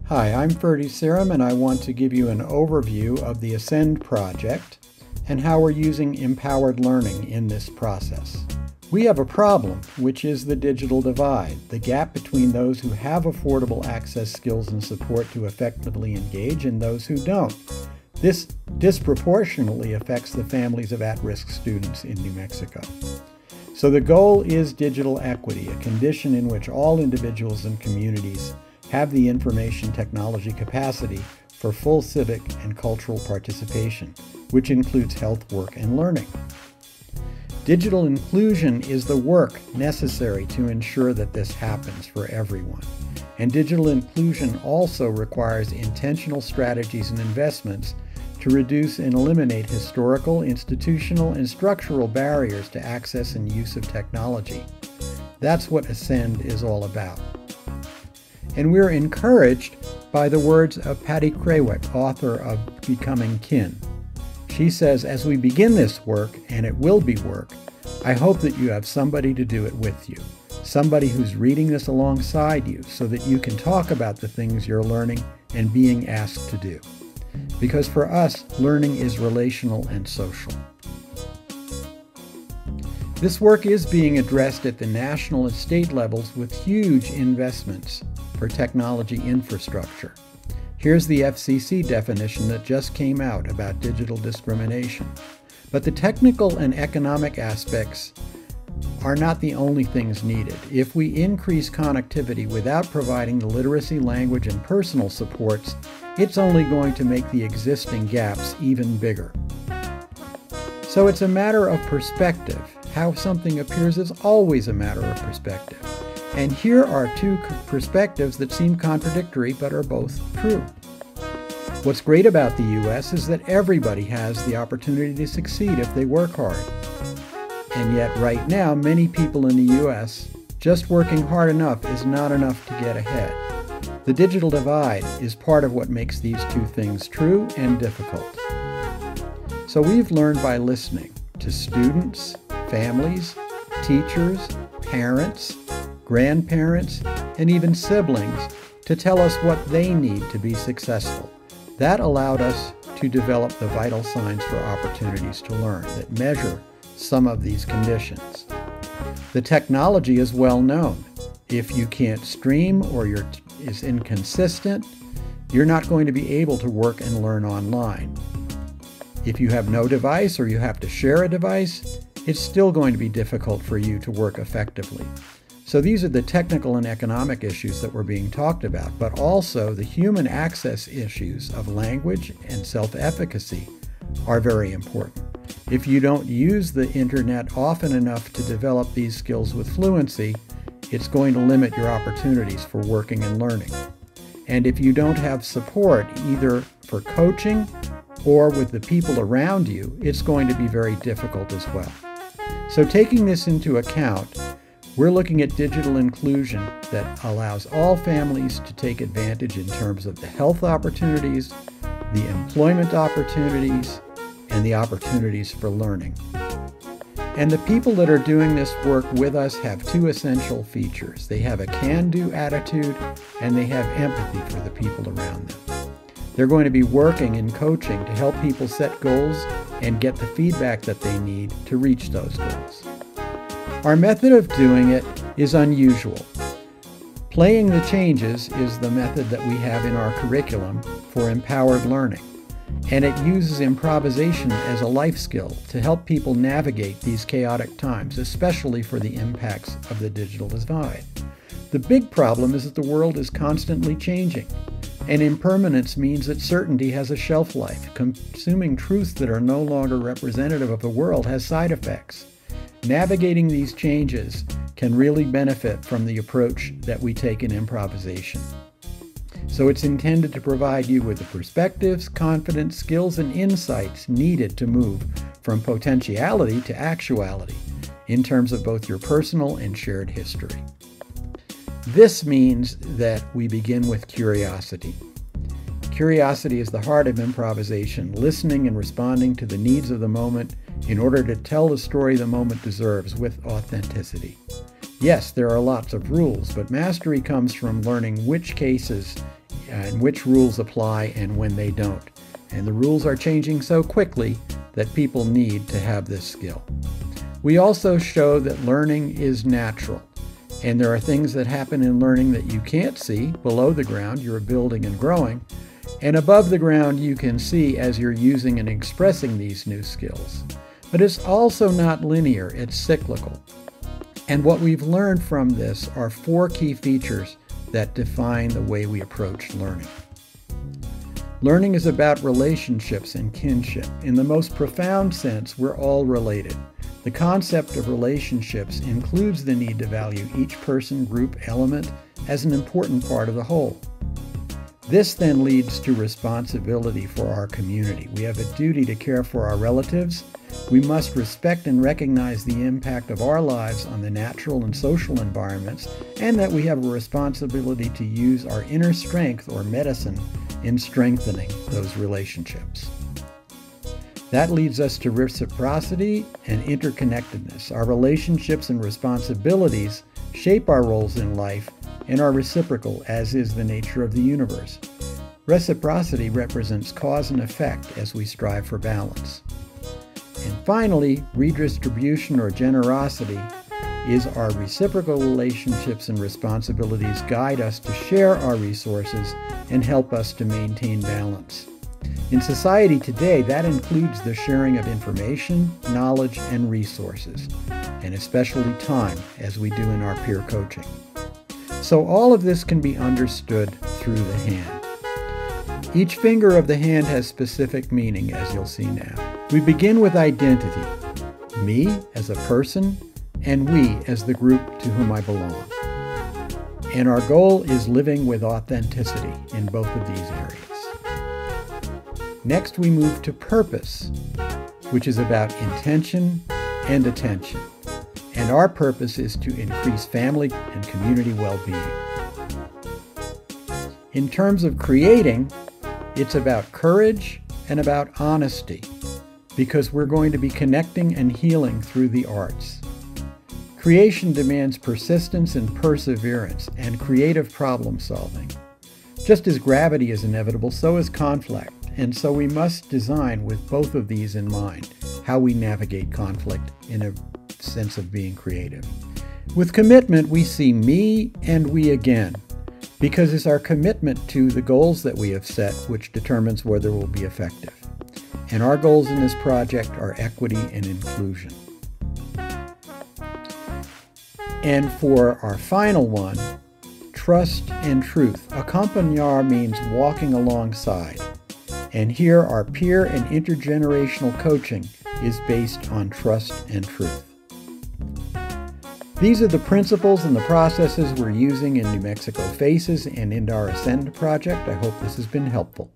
Hi, I'm Ferdy Serum, and I want to give you an overview of the Ascend project and how we're using empowered learning in this process. We have a problem, which is the digital divide, the gap between those who have affordable access skills and support to effectively engage and those who don't. This disproportionately affects the families of at-risk students in New Mexico. So the goal is digital equity, a condition in which all individuals and communities have the information technology capacity for full civic and cultural participation, which includes health, work, and learning. Digital inclusion is the work necessary to ensure that this happens for everyone. And digital inclusion also requires intentional strategies and investments to reduce and eliminate historical, institutional, and structural barriers to access and use of technology. That's what Ascend is all about. And we're encouraged by the words of Patty Krawiec, author of Becoming Kin. She says, as we begin this work, and it will be work, I hope that you have somebody to do it with you, somebody who's reading this alongside you so that you can talk about the things you're learning and being asked to do. Because for us, learning is relational and social. This work is being addressed at the national and state levels with huge investments for technology infrastructure. Here's the FCC definition that just came out about digital discrimination. But the technical and economic aspects are not the only things needed. If we increase connectivity without providing the literacy, language, and personal supports, it's only going to make the existing gaps even bigger. So it's a matter of perspective. How something appears is always a matter of perspective. And here are two perspectives that seem contradictory but are both true. What's great about the U.S. is that everybody has the opportunity to succeed if they work hard. And yet right now, many people in the U.S., just working hard enough is not enough to get ahead. The digital divide is part of what makes these two things true and difficult. So we've learned by listening to students, families, teachers, parents, grandparents, and even siblings to tell us what they need to be successful. That allowed us to develop the vital signs for opportunities to learn that measure some of these conditions. The technology is well known. If you can't stream or is inconsistent, you're not going to be able to work and learn online. If you have no device or you have to share a device, it's still going to be difficult for you to work effectively. So these are the technical and economic issues that were being talked about, but also the human access issues of language and self-efficacy are very important. If you don't use the internet often enough to develop these skills with fluency, it's going to limit your opportunities for working and learning. And if you don't have support either for coaching or with the people around you, it's going to be very difficult as well. So taking this into account, we're looking at digital inclusion that allows all families to take advantage in terms of the health opportunities, the employment opportunities, and the opportunities for learning. And the people that are doing this work with us have two essential features. They have a can-do attitude, and they have empathy for the people around them. They're going to be working and coaching to help people set goals and get the feedback that they need to reach those goals. Our method of doing it is unusual. Playing the changes is the method that we have in our curriculum for empowered learning, and it uses improvisation as a life skill to help people navigate these chaotic times, especially for the impacts of the digital divide. The big problem is that the world is constantly changing, and impermanence means that certainty has a shelf life. Consuming truths that are no longer representative of the world has side effects. Navigating these changes can really benefit from the approach that we take in improvisation. So it's intended to provide you with the perspectives, confidence, skills, and insights needed to move from potentiality to actuality in terms of both your personal and shared history. This means that we begin with curiosity. Curiosity is the heart of improvisation, listening and responding to the needs of the moment in order to tell the story the moment deserves with authenticity. Yes, there are lots of rules, but mastery comes from learning which cases and which rules apply and when they don't. And the rules are changing so quickly that people need to have this skill. We also show that learning is natural, and there are things that happen in learning that you can't see below the ground. You're building and growing, and above the ground you can see as you're using and expressing these new skills. But it's also not linear, it's cyclical. And what we've learned from this are 4 key features that define the way we approach learning. Learning is about relationships and kinship. In the most profound sense, we're all related. The concept of relationships includes the need to value each person, group, element as an important part of the whole. This then leads to responsibility for our community. We have a duty to care for our relatives. We must respect and recognize the impact of our lives on the natural and social environments, and that we have a responsibility to use our inner strength or medicine in strengthening those relationships. That leads us to reciprocity and interconnectedness. Our relationships and responsibilities shape our roles in life and are reciprocal, as is the nature of the universe. Reciprocity represents cause and effect as we strive for balance. And finally, redistribution or generosity is our reciprocal relationships and responsibilities guide us to share our resources and help us to maintain balance. In society today, that includes the sharing of information, knowledge, and resources, and especially time, as we do in our peer coaching. So all of this can be understood through the hand. Each finger of the hand has specific meaning, as you'll see now. We begin with identity, me as a person, and we as the group to whom I belong. And our goal is living with authenticity in both of these areas. Next, we move to purpose, which is about intention and attention. And our purpose is to increase family and community well-being. In terms of creating, it's about courage and about honesty, because we're going to be connecting and healing through the arts. Creation demands persistence and perseverance and creative problem solving. Just as gravity is inevitable, so is conflict, and so we must design with both of these in mind, how we navigate conflict in a sense of being creative. With commitment, we see me and we again, because it's our commitment to the goals that we have set which determines whether we'll be effective. And our goals in this project are equity and inclusion. And for our final one, trust and truth. Accompagnar means walking alongside. And here our peer and intergenerational coaching is based on trust and truth. These are the principles and the processes we're using in New Mexico Faces and in our Ascend project. I hope this has been helpful.